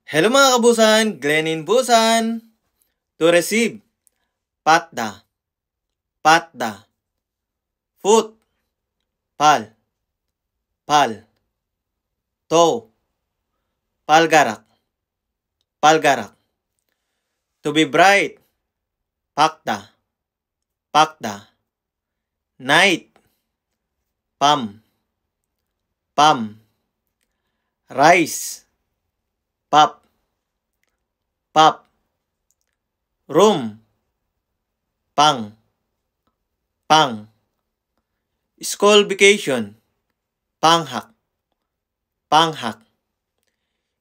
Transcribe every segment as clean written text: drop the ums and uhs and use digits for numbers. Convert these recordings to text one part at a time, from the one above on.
Hello mga kabusan, Glenin Busan. To receive, patda, patda. Foot, pal, pal. Toe, palgarak, palgarak. To be bright, pakda, pakda. Night, pam, pam. Rice, pop, pop. Room, pang, pang. School vacation, panghak, panghak.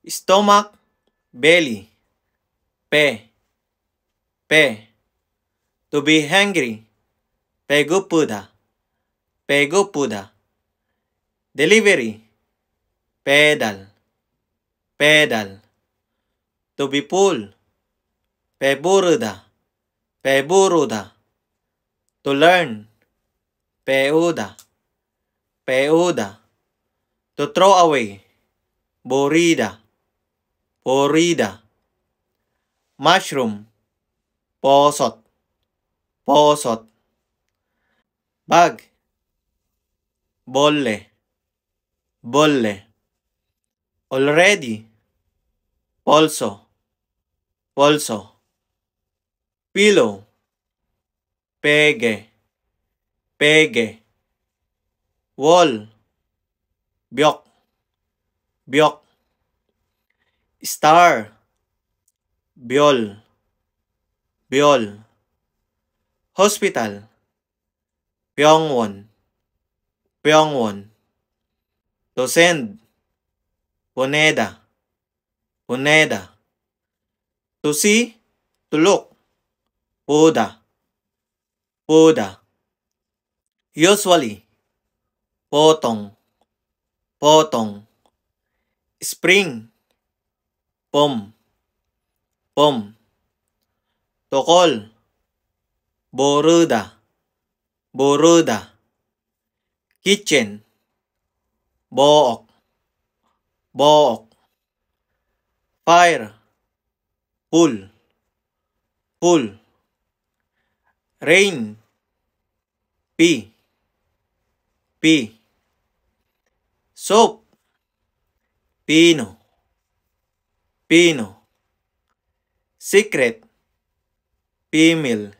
Stomach, belly, pe, pe. To be hungry, pegupuda, pegupuda. Delivery, pedal, pedal. To be full, peburuda, peburuda. To learn, peuda, peuda. To throw away, borida, borida. Mushroom, posot, posot. Bag, bolle, bolle. Already, polso, polso. Pillow, pege, pege. Wall, byok, byok. Star, biol, biol. Hospital, Pyongwon, Pyongwon. To send, Puneda, Puneda. To see, to look, Puda, Puda. Usually, potong, potong. Spring, pom, pom. To call, boruda, boruda. Kitchen, book, book. Fire, pool, pool. Rain, pi, pi. Soap, pino, pino. Secret, female,